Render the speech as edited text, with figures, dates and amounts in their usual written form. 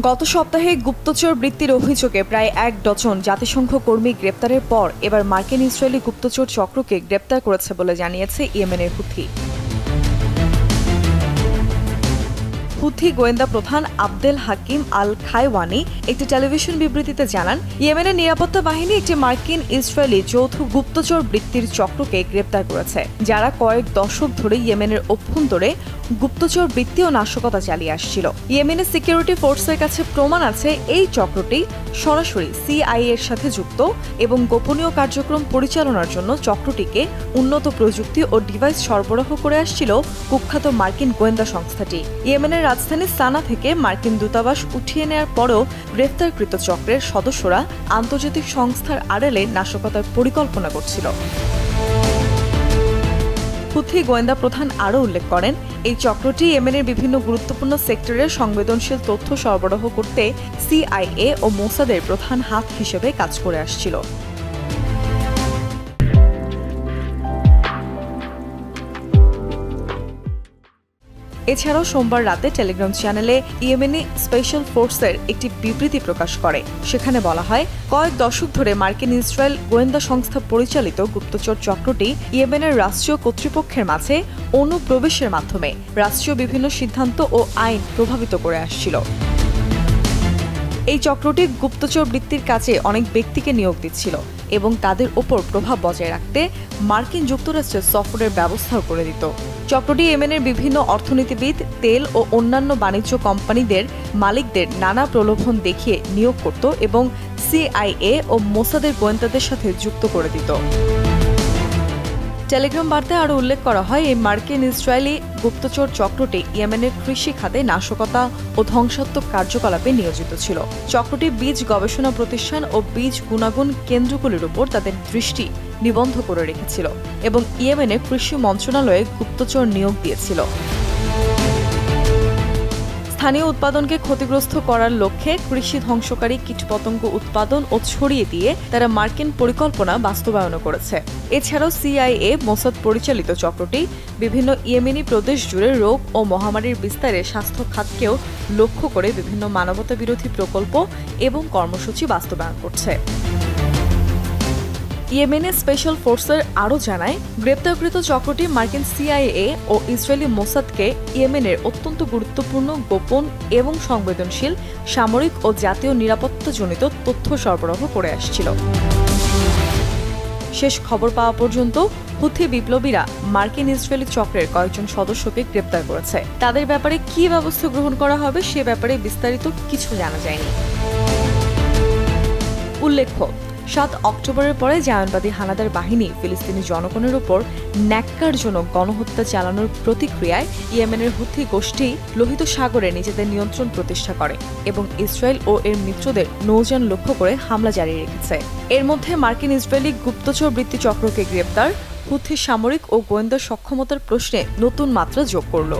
গত সপ্তাহে গুপ্তচর বৃত্তির অভিযোগে প্রায় ১ ডজন জাতিসংঘ কর্মী গ্রেপ্তারের পর এবার মার্কিন ইসরায়েলি গুপ্তচর চক্রকে গ্রেপ্তার করেছে বলে জানিয়েছে ইয়েমেনের হুথি। হুথি গোয়েন্দা প্রধান আবদেল হাকিম আল খায়ওয়ানি একটি টেলিভিশন বিবৃতিতে জানান, ইয়েমেনের নিরাপত্তা বাহিনী একটি মার্কিন ইসরায়েলি যৌথ গুপ্তচর বৃত্তির চক্রকে গ্রেপ্তার করেছে, যারা কয়েক দশক ধরে ইয়েমেনের অভ্যন্তরে গুপ্তচর বৃত্তি ও নাশকতা চালিয়ে আসছিল। ইয়েমেনের সিকিউরিটি ফোর্সের কাছে প্রমাণ আছে এই চক্রটি সরাসরি সিআইএ এর সাথে যুক্ত এবং গোপনীয় কার্যক্রম পরিচালনার জন্য চক্রটিকে উন্নত প্রযুক্তি ও ডিভাইস সরবরাহ করে আসছিল কুখ্যাত মার্কিন গোয়েন্দা সংস্থাটি। ইয়েমেনের রাজধানী সানা থেকে মার্কিন দূতাবাস উঠিয়ে নেওয়ার পরও গ্রেফতারকৃত চক্রের সদস্যরা আন্তর্জাতিক সংস্থার আড়ালে নাশকতার পরিকল্পনা করছিল। হুথি গোয়েন্দা প্রধান আরও উল্লেখ করেন, এই চক্রটি ইয়েমেনের বিভিন্ন গুরুত্বপূর্ণ সেক্টরের সংবেদনশীল তথ্য সরবরাহ করতে সিআইএ ও মোসাদের প্রধান হাত হিসেবে কাজ করে আসছিল। এছাড়াও সোমবার রাতে টেলিগ্রাম চ্যানেলে ইয়েমেনি স্পেশাল ফোর্সের একটি বিবৃতি প্রকাশ করে। সেখানে বলা হয়, কয়েক দশক ধরে মার্কিন ইসরায়েল গোয়েন্দা সংস্থা পরিচালিত গুপ্তচর চক্রটি ইয়েমেনের রাষ্ট্রীয় কর্তৃপক্ষের মাঝে অনুপ্রবেশের মাধ্যমে রাষ্ট্রীয় বিভিন্ন সিদ্ধান্ত ও আইন প্রভাবিত করে আসছিল। এই চক্রটি গুপ্তচর বৃত্তির কাজে অনেক ব্যক্তিকে নিয়োগ দিচ্ছিল এবং তাদের ওপর প্রভাব বজায় রাখতে মার্কিন যুক্তরাষ্ট্রের সফরের ব্যবস্থাও করে দিত। চক্রটি ইয়েমেনের বিভিন্ন অর্থনীতিবিদ, তেল ও অন্যান্য বাণিজ্য কোম্পানিদের মালিকদের নানা প্রলোভন দেখিয়ে নিয়োগ করত এবং সিআইএ ও মোসাদের গোয়েন্দাদের সাথে যুক্ত করে দিত। টেলিগ্রাম বার্তায় আরও উল্লেখ করা হয়, এই মার্কিন ইসরায়েলি গুপ্তচর চক্রটি ইয়েমেনের কৃষি খাতে নাশকতা ও ধ্বংসাত্মক কার্যকলাপে নিয়োজিত ছিল। চক্রটি বীজ গবেষণা প্রতিষ্ঠান ও বীজ গুণাগুণ কেন্দ্রগুলির উপর তাদের দৃষ্টি নিবদ্ধ করে রেখেছিল এবং ইয়েমেনের কৃষি মন্ত্রণালয়ে গুপ্তচর নিয়োগ দিয়েছিল। স্থানীয় উৎপাদনকে ক্ষতিগ্রস্ত করার লক্ষ্যে কৃষি ধ্বংসকারী কীটপতঙ্গ উৎপাদন ও ছড়িয়ে দিয়ে তারা মার্কিন পরিকল্পনা বাস্তবায়ন করেছে। এছাড়াও সিআইএ মোসাদ পরিচালিত চক্রটি বিভিন্ন ইয়েমেনি প্রদেশ জুড়ে রোগ ও মহামারীর বিস্তারে স্বাস্থ্য খাতকেও লক্ষ্য করে বিভিন্ন মানবতা বিরোধী প্রকল্প এবং কর্মসূচি বাস্তবায়ন করছে। ইয়েমেনের স্পেশাল ফোর্সের আরও জানায়, গ্রেপ্তারকৃত চক্রটি মার্কিন সিআইএ ও ইসরায়েলি মোসাদকে ইয়েমেনের অত্যন্ত গুরুত্বপূর্ণ গোপন এবং সংবেদনশীল সামরিক ও জাতীয় নিরাপত্তাজনিত তথ্য সরবরাহ করে আসছিল। শেষ খবর পাওয়া পর্যন্ত হুথি বিপ্লবীরা মার্কিন ইসরায়েলি চক্রের কয়েকজন সদস্যকে গ্রেপ্তার করেছে। তাদের ব্যাপারে কী ব্যবস্থা গ্রহণ করা হবে সে ব্যাপারে বিস্তারিত কিছু জানা যায়নি। উল্লেখ্য, ৭ অক্টোবরের পরে জায়নবাদী হানাদার বাহিনী ফিলিস্তিনি জনগণের উপর ন্যাক্কারজনক গণহত্যা চালানোর প্রতিক্রিয়ায় ইয়েমেনের হুথি গোষ্ঠী লোহিত সাগরে নিজেদের নিয়ন্ত্রণ প্রতিষ্ঠা করে এবং ইসরায়েল ও এর মিত্রদের নৌযান লক্ষ্য করে হামলা জারি রেখেছে। এর মধ্যে মার্কিন ইসরায়েলি গুপ্তচর বৃত্তি চক্রকে গ্রেপ্তার হুথি সামরিক ও গোয়েন্দা সক্ষমতার প্রশ্নে নতুন মাত্রা যোগ করল।